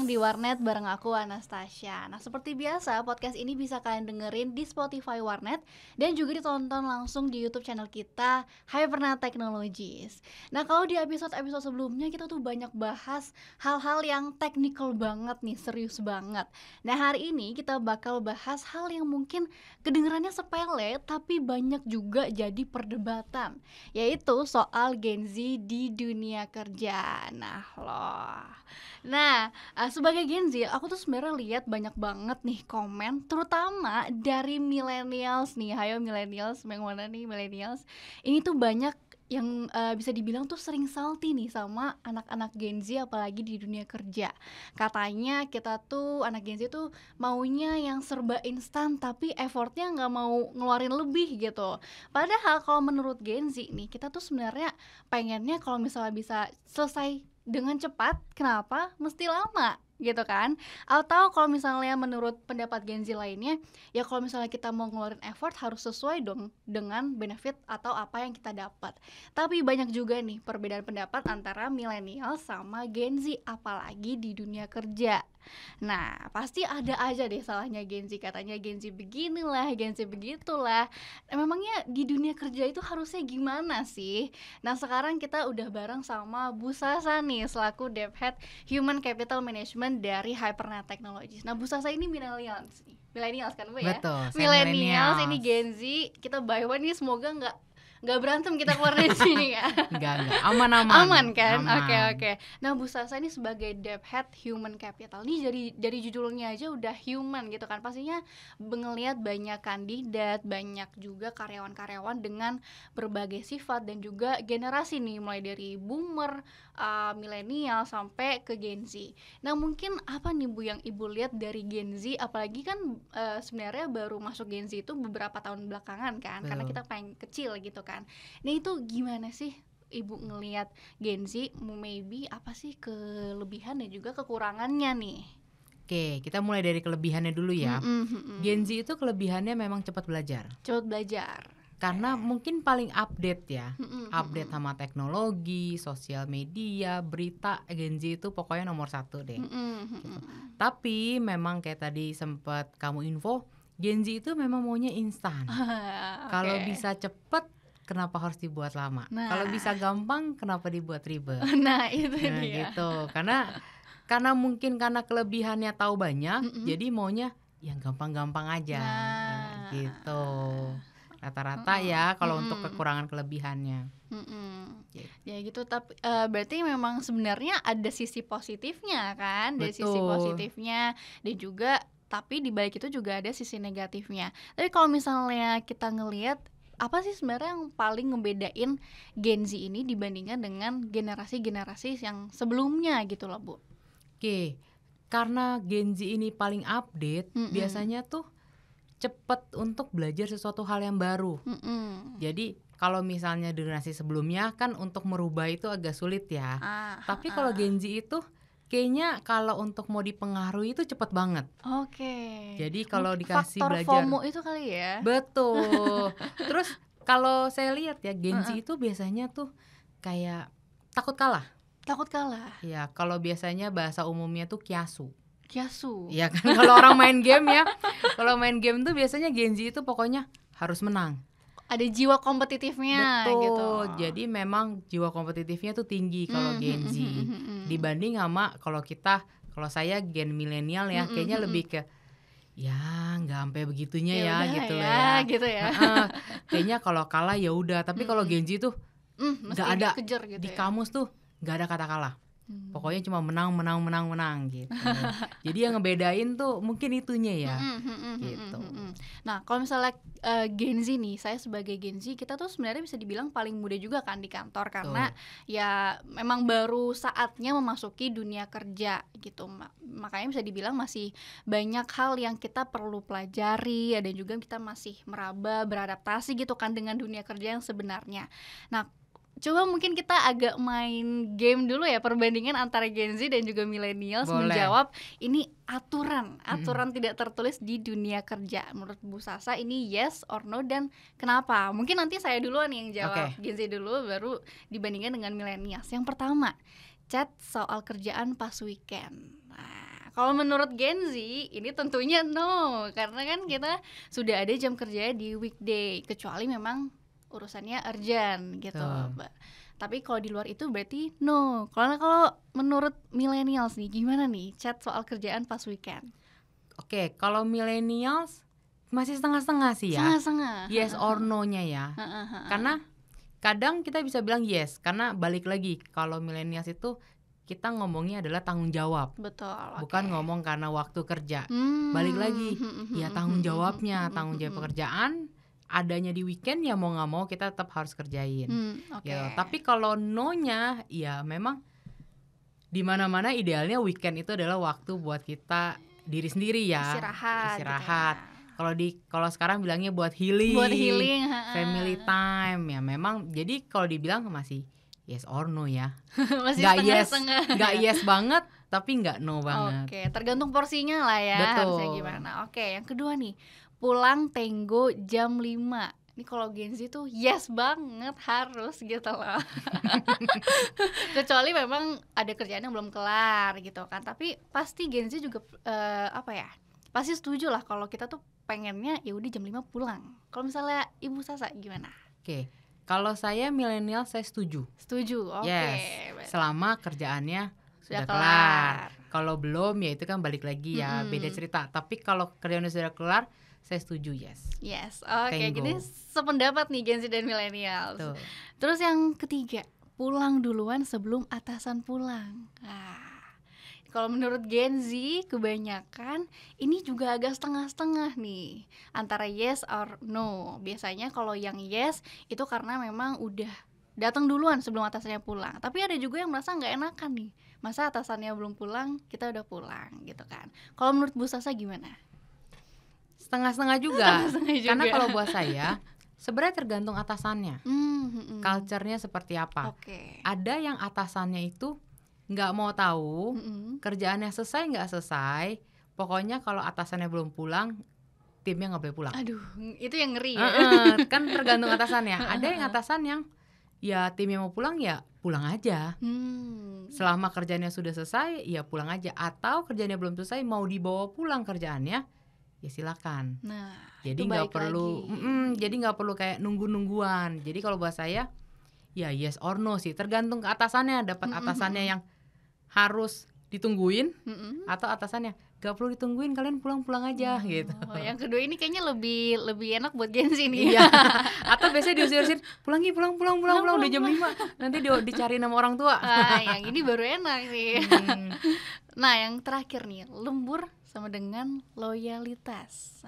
di Warnet bareng aku Anastasia. Nah seperti biasa podcast ini bisa kalian dengerin di Spotify Warnet dan juga ditonton langsung di YouTube channel kita Hypernet Technologies. Nah kalau di episode-episode sebelumnya kita tuh banyak bahas hal-hal yang technical banget nih, serius banget. Nah hari ini kita bakal bahas hal yang mungkin kedengarannya sepele tapi banyak juga jadi perdebatan, yaitu soal Gen Z di dunia kerja. Sebagai Gen Z, aku tuh sebenarnya lihat banyak banget nih komen, terutama dari millennials nih. Hayo millennials, yang mana nih millennials? Ini tuh banyak yang bisa dibilang tuh sering salty nih sama anak-anak Gen Z, apalagi di dunia kerja. Katanya kita tuh anak Gen Z tuh maunya yang serba instan, tapi effortnya nggak mau ngeluarin lebih gitu. Padahal kalau menurut Gen Z nih, kita tuh sebenarnya pengennya kalau misalnya bisa selesai dengan cepat, kenapa mesti lama gitu kan? Atau kalau misalnya menurut pendapat Gen Z lainnya, ya kalau misalnya kita mau ngeluarin effort harus sesuai dong dengan benefit atau apa yang kita dapat. Tapi banyak juga nih perbedaan pendapat antara milenial sama Gen Z, apalagi di dunia kerja. Nah, pasti ada aja deh salahnya Gen Z, katanya Gen Z beginilah, Gen Z begitulah. Memangnya di dunia kerja itu harusnya gimana sih? Nah, sekarang kita udah bareng sama Bu Sasa nih, selaku Dev Head Human Capital Management dari Hypernet Technologies. Nah, Bu Sasa ini millennials nih. Millennials kan Bu ya? Betul, saya Millennials ini millennials. Gen Z, kita by one nih, semoga nggak berantem kita keluar dari sini ya. Enggak, aman Aman kan? aman. Oke. Nah Bu Sasa ini sebagai Dev Head Human Capital, nih dari judulnya aja udah human gitu kan, pastinya ngelihat banyak kandidat, banyak juga karyawan-karyawan dengan berbagai sifat dan juga generasi nih, mulai dari boomer, milenial sampai ke Gen Z. Nah mungkin apa nih Bu yang Ibu lihat dari Gen Z, apalagi kan sebenarnya baru masuk Gen Z itu beberapa tahun belakangan kan, karena kita paling kecil gitu kan. Nah itu gimana sih Ibu ngelihat Gen Z, maybe apa sih kelebihan dan juga kekurangannya nih? Oke, kita mulai dari kelebihannya dulu ya. Gen Z itu kelebihannya memang cepat belajar. Cepat belajar. Karena mungkin paling update ya. Update sama teknologi, sosial media, berita, Gen Z itu pokoknya nomor 1 deh. Gitu. Tapi memang kayak tadi sempat kamu info, Gen Z itu memang maunya instan. Kalau bisa cepet, kenapa harus dibuat lama? Kalau bisa gampang, kenapa dibuat ribet? Nah itu dia. Gitu. Karena mungkin karena kelebihannya tahu banyak, jadi maunya yang gampang-gampang aja. Gitu. Rata-rata ya kalau untuk kekurangan kelebihannya. Gitu. Ya gitu, tapi berarti memang sebenarnya ada sisi positifnya kan, dari sisi positifnya dan juga, tapi di balik itu juga ada sisi negatifnya. Tapi kalau misalnya kita ngelihat, apa sih sebenarnya yang paling ngebedain Gen Z ini dibandingkan dengan generasi-generasi yang sebelumnya gitu loh Bu? Oke, karena Gen Z ini paling update, biasanya tuh cepet untuk belajar sesuatu hal yang baru. Jadi kalau misalnya generasi sebelumnya kan untuk merubah itu agak sulit ya. Tapi kalau Gen Z itu kayaknya kalau untuk mau dipengaruhi itu cepet banget. Oke. Jadi kalau Mungkin dikasih faktor belajar FOMO itu kali ya. Betul. Terus kalau saya lihat ya Gen Z itu biasanya tuh kayak takut kalah. Takut kalah. Ya, kalau biasanya bahasa umumnya tuh kiasu. Ya kan kalau orang main game ya. Kalau main game tuh biasanya Gen Z itu pokoknya harus menang. Ada jiwa kompetitifnya. Betul. Gitu. Jadi memang jiwa kompetitifnya tuh tinggi kalau Gen Z. Dibanding sama kalau saya Gen milenial ya, kayaknya lebih ke ya nggak sampai begitunya ya gitu ya. Gitu ya. Kayaknya kalau kalah ya udah. Tapi kalau Gen Z tuh nggak ada dikejar gitu di ya. kamus tuh nggak ada kata kalah. Pokoknya cuma menang gitu. Jadi yang ngebedain tuh mungkin itunya ya. Gitu. Nah kalau misalnya Gen Z nih, saya sebagai Gen Z, kita tuh sebenarnya bisa dibilang paling muda juga kan di kantor, karena ya memang baru saatnya memasuki dunia kerja gitu. Makanya bisa dibilang masih banyak hal yang kita perlu pelajari, dan juga kita masih meraba, beradaptasi gitu kan dengan dunia kerja yang sebenarnya. Nah coba mungkin kita agak main game dulu ya, perbandingan antara Gen Z dan juga millennials. Menjawab ini aturan tidak tertulis di dunia kerja. Menurut Bu Sasa ini yes or no, dan kenapa? Mungkin nanti saya duluan yang jawab. Gen Z dulu, baru dibandingkan dengan millennials. Yang pertama, chat soal kerjaan pas weekend. Nah kalau menurut Gen Z ini tentunya no, karena kan kita sudah ada jam kerja di weekday, kecuali memang urusannya urgent gitu, Mbak. Tapi kalau di luar itu berarti no. Kalau menurut millennials nih, gimana nih chat soal kerjaan pas weekend? Oke, kalau millennials masih setengah-setengah sih ya. Setengah-setengah. Yes or no-nya ya. Karena kadang kita bisa bilang yes, karena balik lagi kalau millennials itu kita ngomongnya adalah tanggung jawab. Betul. Bukan ngomong karena waktu kerja. Balik lagi, ya tanggung jawabnya, tanggung jawab pekerjaan adanya di weekend ya mau nggak mau kita tetap harus kerjain. Ya, tapi kalau no-nya ya memang di mana-mana idealnya weekend itu adalah waktu buat kita diri sendiri ya. Istirahat. Gitu. Kalau sekarang bilangnya buat healing. Family time ya memang. Jadi kalau dibilang masih yes or no ya. Masih setengah-setengah. Nggak yes banget tapi nggak no banget. Oke, tergantung porsinya lah ya. Betul. Harusnya gimana. Oke, yang kedua nih, pulang tenggo jam 5. Ini kalau Gen Z tuh yes banget, harus gitu loh. Kecuali memang ada kerjaan yang belum kelar gitu kan. Tapi pasti Gen Z juga pasti setuju lah kalau kita tuh pengennya ya udah jam 5 pulang. Kalau misalnya Ibu Sasa gimana? Oke. Kalau saya milenial saya setuju. Setuju. Oke. Yes. Selama kerjaannya sudah kelar. Kalau belum ya itu kan balik lagi ya, beda cerita. Tapi kalau kerjaannya sudah kelar, saya setuju yes. Yes, oke. Jadi sependapat nih Gen Z dan millennials. Terus yang ketiga, pulang duluan sebelum atasan pulang. Kalau menurut Gen Z kebanyakan ini juga agak setengah-setengah nih, antara yes or no. Biasanya kalau yang yes itu karena memang udah datang duluan sebelum atasannya pulang. Tapi ada juga yang merasa nggak enakan nih, masa atasannya belum pulang kita udah pulang gitu kan. Kalau menurut Bu Sasa gimana? Setengah-setengah juga. Karena kalau buat saya sebenarnya tergantung atasannya. Culture-nya seperti apa. Ada yang atasannya itu nggak mau tahu kerjaannya selesai nggak selesai, pokoknya kalau atasannya belum pulang timnya nggak boleh pulang. Aduh, itu yang ngeri ya. Kan tergantung atasannya. Ada yang atasan yang ya timnya mau pulang ya pulang aja. Selama kerjaannya sudah selesai ya pulang aja. Atau kerjaannya belum selesai mau dibawa pulang kerjaannya ya silakan. Nah, jadi nggak perlu, jadi nggak perlu kayak nungguan. Jadi kalau buat saya, ya yes or no sih, tergantung ke atasannya. Dapat atasannya yang harus ditungguin, atau atasannya nggak perlu ditungguin, kalian pulang aja gitu. Yang kedua ini kayaknya lebih enak buat Gen Z nih. Iya. Atau biasanya diusir-usir, pulang udah jam 5 nanti dicariin sama orang tua. Yang ini baru enak sih. Nah, yang terakhir nih, lembur sama dengan loyalitas.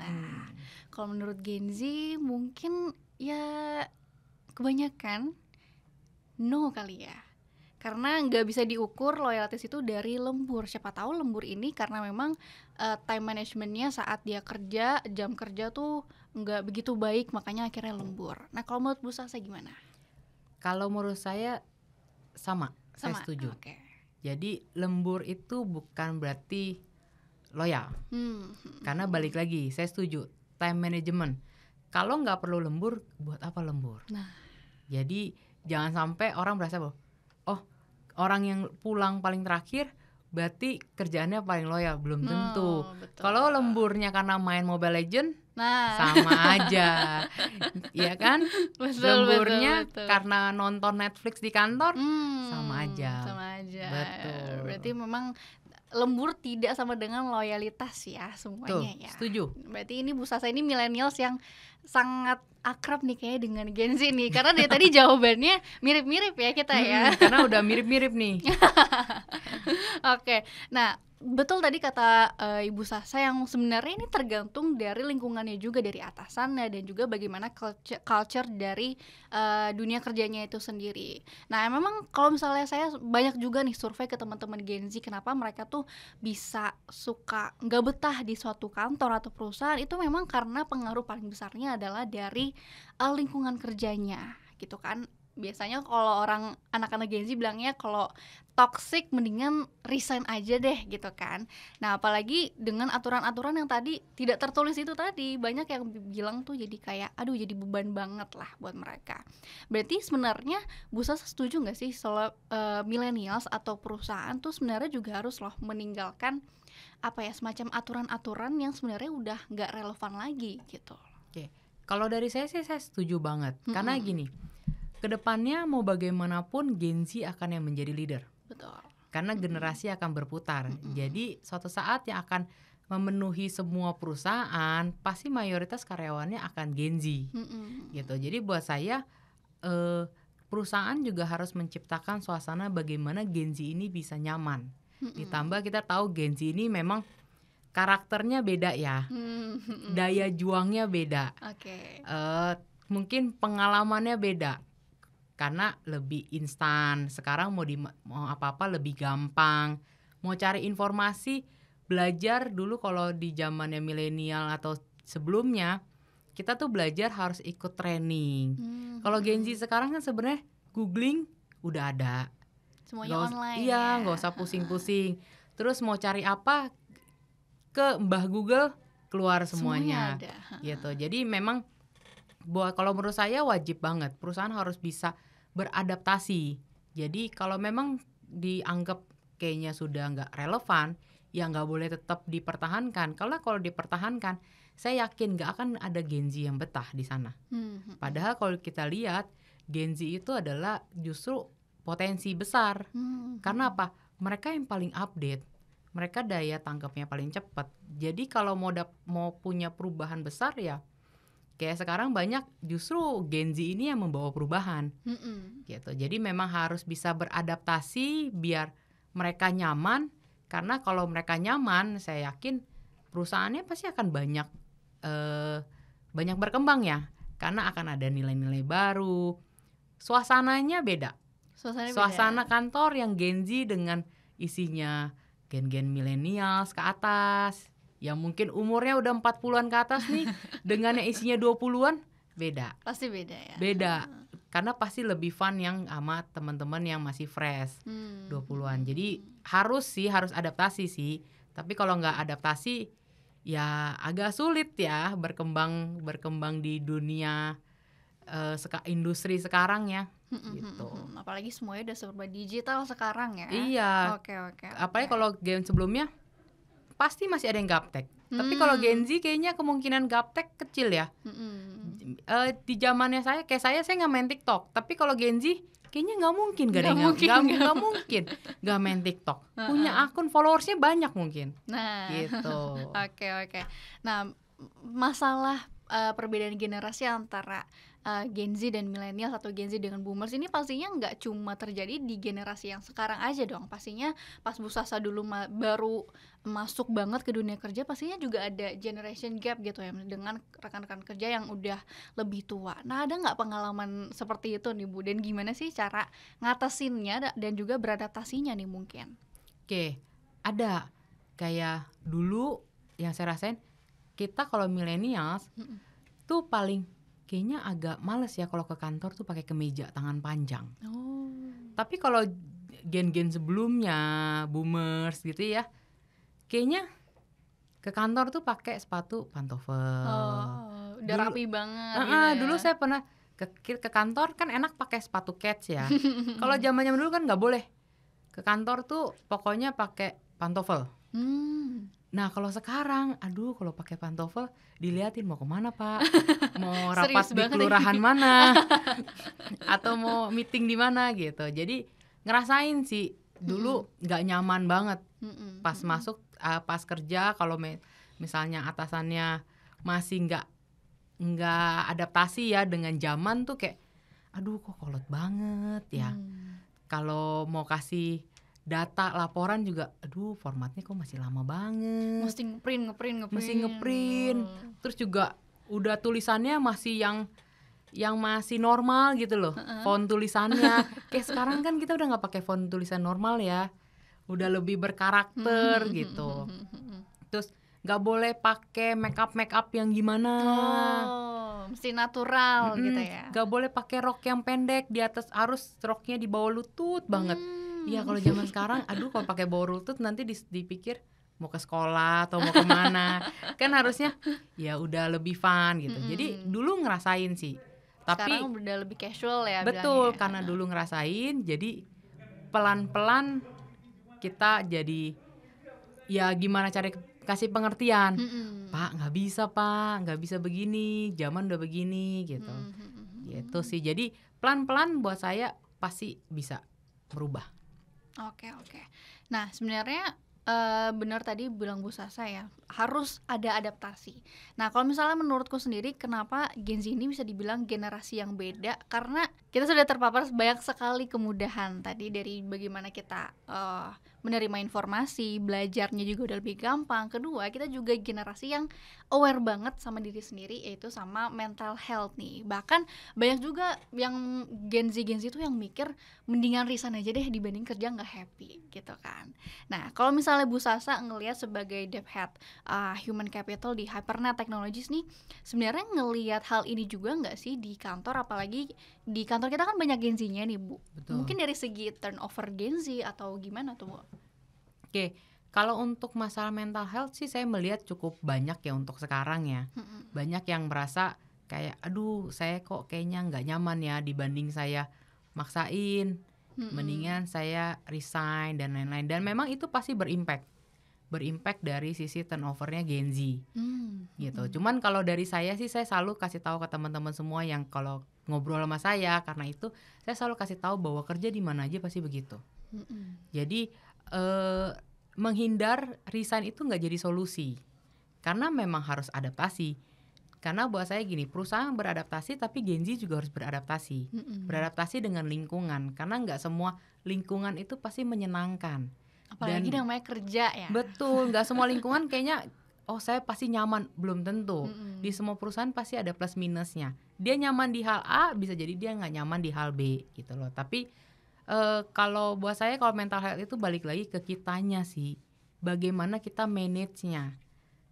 Kalau menurut Gen Z mungkin ya kebanyakan no kali ya, karena nggak bisa diukur loyalitas itu dari lembur. Siapa tahu lembur ini karena memang time managementnya saat dia kerja, jam kerja tuh nggak begitu baik, makanya akhirnya lembur. Nah, kalau menurut Bu Sasa gimana? Kalau menurut saya sama. Saya setuju. Jadi lembur itu bukan berarti loyal. Karena balik lagi, saya setuju time management. Kalau nggak perlu lembur, buat apa lembur? Jadi jangan sampai orang berasa bahwa orang yang pulang paling terakhir berarti kerjaannya paling loyal. Belum tentu. Kalau lemburnya karena main Mobile Legend, sama aja. Iya kan? Lemburnya karena nonton Netflix di kantor, sama aja. Betul. Berarti memang lembur tidak sama dengan loyalitas ya semuanya. Ya. Setuju. Berarti ini Bu Sasa ini millennials yang sangat akrab nih kayaknya dengan Gen Z nih, karena dari tadi jawabannya mirip-mirip ya kita ya. Karena udah mirip-mirip nih. Oke, nah betul tadi kata Ibu Sasa yang sebenarnya ini tergantung dari lingkungannya juga, dari atasannya dan juga bagaimana culture dari dunia kerjanya itu sendiri. Nah, memang kalau misalnya saya banyak juga nih survei ke teman-teman Gen Z, kenapa mereka tuh bisa suka nggak betah di suatu kantor atau perusahaan, itu memang karena pengaruh paling besarnya adalah dari lingkungan kerjanya gitu kan. Biasanya kalau anak-anak Gen Z bilangnya kalau toxic mendingan resign aja deh gitu kan. Nah, apalagi dengan aturan-aturan yang tadi tidak tertulis itu tadi, banyak yang bilang tuh jadi kayak aduh jadi beban banget lah buat mereka. Berarti sebenarnya Bu Sasa setuju nggak sih soal millennials atau perusahaan tuh sebenarnya juga harus loh meninggalkan apa ya, semacam aturan-aturan yang sebenarnya udah nggak relevan lagi gitu. Oke, kalau dari saya sih saya setuju banget. Karena gini, kedepannya mau bagaimanapun Gen Z akan yang menjadi leader. Betul. Karena generasi akan berputar. Jadi suatu saat yang akan memenuhi semua perusahaan pasti mayoritas karyawannya akan Gen Z. Gitu. Jadi buat saya perusahaan juga harus menciptakan suasana bagaimana Gen Z ini bisa nyaman. Ditambah kita tahu Gen Z ini memang karakternya beda ya, daya juangnya beda, mungkin pengalamannya beda, karena lebih instan. Sekarang mau apa-apa lebih gampang, mau cari informasi, belajar dulu kalau di zamannya milenial atau sebelumnya kita tuh belajar harus ikut training. Kalau Gen Z sekarang kan sebenarnya googling udah ada, semuanya online. Iya, nggak usah pusing-pusing. Terus mau cari apa ke Mbah Google keluar semuanya ada. Gitu. Jadi memang kalau menurut saya wajib banget perusahaan harus bisa beradaptasi. Jadi kalau memang dianggap kayaknya sudah nggak relevan, ya nggak boleh tetap dipertahankan. Karena kalau dipertahankan, saya yakin nggak akan ada Gen Z yang betah di sana. Padahal kalau kita lihat Gen Z itu adalah justru potensi besar. Karena apa? Mereka yang paling update. Mereka daya tangkapnya paling cepat. Jadi kalau mau punya perubahan besar ya kayak sekarang banyak justru Gen Z ini yang membawa perubahan. Gitu. Jadi memang harus bisa beradaptasi biar mereka nyaman. Karena kalau mereka nyaman, saya yakin perusahaannya pasti akan banyak berkembang ya. Karena akan ada nilai-nilai baru. Suasananya beda. Suasana kantor yang Gen Z dengan isinya gen-gen milenials ke atas, yang mungkin umurnya udah 40-an ke atas nih, dengan yang isinya 20-an, beda. Pasti beda ya? Beda, karena pasti lebih fun yang sama teman-teman yang masih fresh, 20-an. Jadi harus adaptasi sih, tapi kalau nggak adaptasi, ya agak sulit ya berkembang di dunia industri sekarang ya. Gitu. Apalagi semuanya udah serba digital sekarang ya. Iya. Oke. Apalagi kalau game sebelumnya pasti masih ada yang gaptek. Tapi kalau Gen Z kayaknya kemungkinan gaptek kecil ya. Di zamannya saya nggak main TikTok. Tapi kalau Gen Z kayaknya nggak mungkin nggak mungkin nggak main TikTok. Punya akun followersnya banyak mungkin. Nah. Gitu. Oke. Nah, masalah perbedaan generasi antara Gen Z dan milenial atau Gen Z dengan boomers ini pastinya nggak cuma terjadi di generasi yang sekarang aja dong. Pastinya pas Bu Sasa dulu baru masuk banget ke dunia kerja, pastinya juga ada generation gap gitu ya dengan rekan-rekan kerja yang udah lebih tua. Nah, ada nggak pengalaman seperti itu nih Bu? Dan gimana sih cara ngatasinnya dan juga beradaptasinya nih mungkin? Oke, ada. Kayak dulu yang saya rasain, kita kalau millennials tuh paling kayaknya agak males ya kalau ke kantor tuh pakai kemeja tangan panjang. Tapi kalau gen-gen sebelumnya, boomers gitu ya, kayaknya ke kantor tuh pakai sepatu pantofel. Udah rapi banget. Dulu saya pernah ke kantor kan enak pakai sepatu kets ya. Kalau zaman dulu kan nggak boleh. Ke kantor tuh pokoknya pakai pantofel. Nah kalau sekarang, kalau pakai pantofel diliatin mau kemana Pak, mau rapat di kelurahan mana, atau mau meeting di mana gitu. Jadi ngerasain sih dulu nggak nyaman banget pas masuk, pas kerja kalau misalnya atasannya masih nggak adaptasi ya dengan zaman tuh kayak, kok kolot banget ya. Kalau mau kasih data laporan juga formatnya kok masih lama banget, mesti ngeprint. Terus juga udah tulisannya masih yang masih normal gitu loh. Font tulisannya kayak sekarang kan kita udah nggak pakai font tulisan normal ya, udah lebih berkarakter gitu. Terus nggak boleh pakai make up yang gimana, mesti natural gitu ya. Nggak boleh pakai rok yang pendek, di atas harus roknya di bawah lutut banget. Iya, kalau zaman sekarang, kalau pakai bawah lutut nanti dipikir mau ke sekolah atau mau kemana. Kan harusnya ya udah lebih fun gitu. Jadi dulu ngerasain sih. Tapi sekarang udah lebih casual ya. Betul, karena dulu ngerasain, jadi pelan-pelan kita jadi ya gimana cara kasih pengertian. Pak nggak bisa begini, zaman udah begini gitu. Gitu sih. Jadi pelan-pelan buat saya pasti bisa berubah. Oke. Nah sebenarnya benar tadi bilang Bu Sasa ya, harus ada adaptasi. Nah kalau misalnya menurutku sendiri, kenapa Gen Z ini bisa dibilang generasi yang beda, karena kita sudah terpapar banyak sekali kemudahan tadi, dari bagaimana kita menerima informasi, belajarnya juga udah lebih gampang. Kedua, kita juga generasi yang aware banget sama diri sendiri, yaitu sama mental health nih. Bahkan banyak juga yang Gen Z itu yang mikir mendingan resign aja deh dibanding kerja nggak happy gitu kan. Nah kalau misalnya Bu Sasa ngelihat sebagai dev head human capital di Hypernet Technologies nih, sebenarnya ngelihat hal ini juga nggak sih di kantor, apalagi di kantor kita kan banyak Gen Z-nya nih Bu. Betul. Mungkin dari segi turnover Gen Z atau gimana tuh Bu? Oke, kalau untuk masalah mental health sih saya melihat cukup banyak ya untuk sekarang ya. Banyak yang merasa kayak aduh saya kok kayaknya nggak nyaman ya dibanding saya maksain, mendingan saya resign dan lain-lain. Dan memang itu pasti berimpact dari sisi turnovernya Gen Z gitu. Cuman kalau dari saya sih, saya selalu kasih tahu ke teman-teman semua yang kalau ngobrol sama saya, karena itu saya selalu kasih tahu bahwa kerja di mana aja pasti begitu. Jadi menghindar resign itu nggak jadi solusi, karena memang harus adaptasi. Karena buat saya gini, perusahaan beradaptasi tapi Gen Z juga harus beradaptasi. Beradaptasi dengan lingkungan, karena nggak semua lingkungan itu pasti menyenangkan. Apalagi namanya kerja ya. Betul, nggak semua lingkungan kayaknya saya pasti nyaman, belum tentu. Di semua perusahaan pasti ada plus minusnya. Dia nyaman di hal A, bisa jadi dia nggak nyaman di hal B gitu loh. Tapi kalau buat saya, kalau mental health itu balik lagi ke kitanya sih, bagaimana kita manage-nya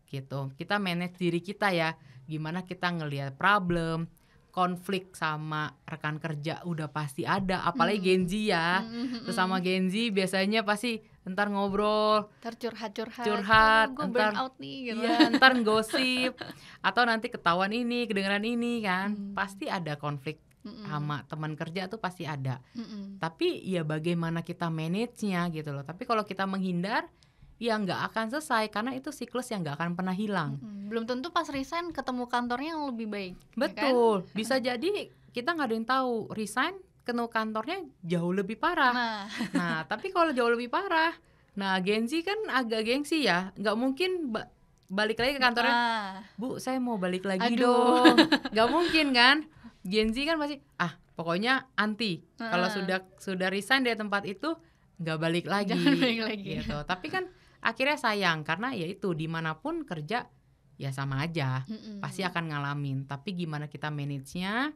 gitu. Kita manage diri kita ya, gimana kita ngelihat problem, konflik sama rekan kerja udah pasti ada, apalagi Gen Z ya. Terus sama Gen Z biasanya pasti ntar ngobrol, curhat, gue burn out nih gitu. Iya, ntar gosip atau nanti ketahuan ini, kedengeran ini kan. Pasti ada konflik sama teman kerja tuh pasti ada. Tapi ya bagaimana kita manage-nya gitu loh. Tapi kalau kita menghindar, ya nggak akan selesai, karena itu siklus yang nggak akan pernah hilang. Belum tentu pas resign ketemu kantornya yang lebih baik. Betul, ya kan? Bisa jadi kita nggak ada yang tahu, resign ketemu kantornya jauh lebih parah. Nah tapi kalau jauh lebih parah, nah Gen Z kan agak gengsi ya, nggak mungkin balik lagi ke kantornya. Bu, saya mau balik lagi dong. Nggak mungkin kan. Gen Z kan pasti pokoknya anti. Kalau sudah resign dari tempat itu nggak balik lagi. Jangan balik lagi gitu. Tapi kan akhirnya sayang, karena ya itu dimanapun kerja ya sama aja, pasti akan ngalamin. Tapi gimana kita manage-nya,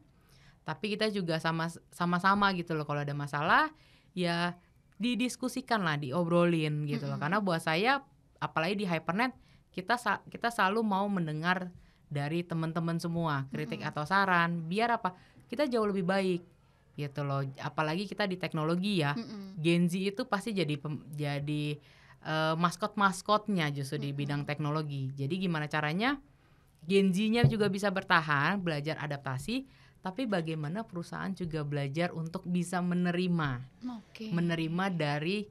tapi kita juga sama-sama gitu loh. Kalau ada masalah ya didiskusikan lah, diobrolin gitu loh. Karena buat saya, apalagi di Hypernet, kita selalu mau mendengar dari teman-teman semua, kritik atau saran, biar apa? Kita jauh lebih baik gitu loh. Apalagi kita di teknologi ya. Gen Z itu pasti jadi maskot-maskotnya justru di bidang teknologi. Jadi gimana caranya Gen Z-nya juga bisa bertahan, belajar adaptasi, tapi bagaimana perusahaan juga belajar untuk bisa menerima dari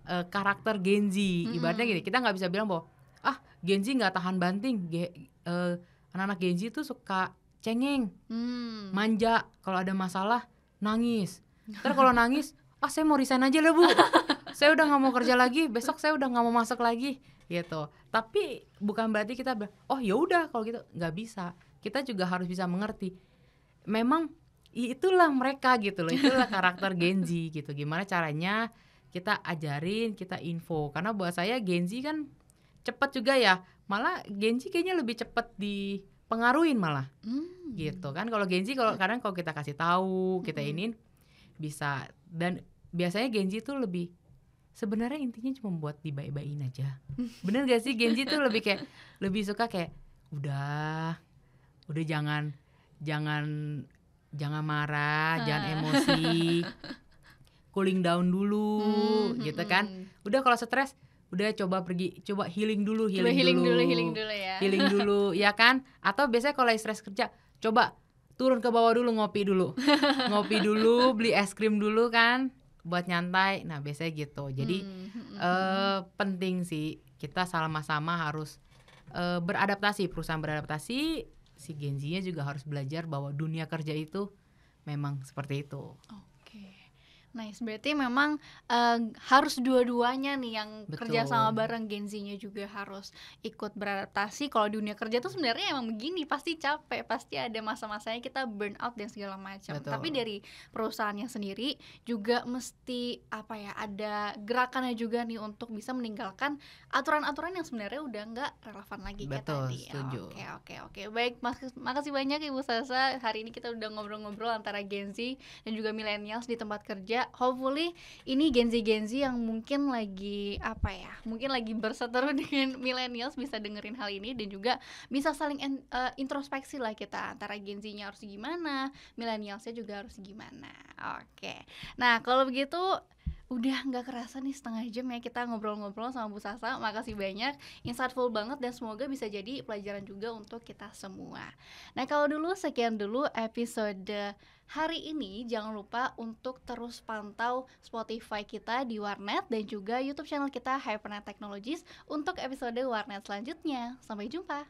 karakter Gen Z. Ibaratnya gini, kita nggak bisa bilang bahwa Gen Z nggak tahan banting. Anak-anak Gen Z tuh suka cengeng, manja, kalau ada masalah nangis. Ntar kalau nangis, saya mau resign aja lah Bu, saya udah nggak mau kerja lagi, besok saya udah nggak mau masuk lagi gitu. Tapi bukan berarti kita ya udah kalau gitu, nggak bisa. Kita juga harus bisa mengerti. Memang itulah mereka gitu loh, itulah karakter Gen Z gitu. Gimana caranya kita ajarin, kita info. Karena buat saya Gen Z kan cepat juga ya. Malah Gen Z kayaknya lebih cepat dipengaruhin malah. Gitu kan. Kalau Gen Z kadang kalau kita kasih tahu, kita bisa. Dan biasanya Gen Z tuh lebih, sebenarnya intinya cuma buat dibaik-baikin aja. Bener gak sih? Gen Z tuh lebih suka kayak udah jangan marah, jangan emosi, cooling down dulu, gitu kan. Udah kalau stres, udah coba healing dulu ya. Healing dulu, ya kan? Atau biasanya kalau stres kerja, coba turun ke bawah dulu, ngopi dulu, beli es krim dulu kan, buat nyantai. Nah biasanya gitu. Jadi penting sih kita sama-sama harus beradaptasi, perusahaan beradaptasi, si Gen Z-nya juga harus belajar bahwa dunia kerja itu memang seperti itu. Oke. Nice, berarti memang harus dua-duanya nih yang kerja sama bareng, Gen Z-nya juga harus ikut beradaptasi. Kalau dunia kerja tuh sebenarnya emang begini, pasti capek, pasti ada masa-masanya kita burn out dan segala macam. Tapi dari perusahaannya sendiri juga mesti ada gerakannya juga nih untuk bisa meninggalkan aturan-aturan yang sebenarnya udah nggak relevan lagi kayak tadi. Setuju. Oke. Baik, makasih banyak Ibu Sasa. Hari ini kita udah ngobrol-ngobrol antara Gen Z dan juga millennials di tempat kerja. Hopefully ini Gen Z yang mungkin lagi mungkin lagi berseteru dengan millennials bisa dengerin hal ini dan juga bisa saling introspeksi lah kita, antara Gen Z-nya harus gimana, millennials-nya juga harus gimana. Oke. Nah, kalau begitu udah nggak kerasa nih setengah jam ya kita ngobrol-ngobrol sama Bu Sasa. Makasih banyak, insightful banget dan semoga bisa jadi pelajaran juga untuk kita semua. Nah, kalau sekian dulu episode hari ini. Jangan lupa untuk terus pantau Spotify kita di Warnet dan juga YouTube channel kita Hypernet Technologies untuk episode Warnet selanjutnya. Sampai jumpa.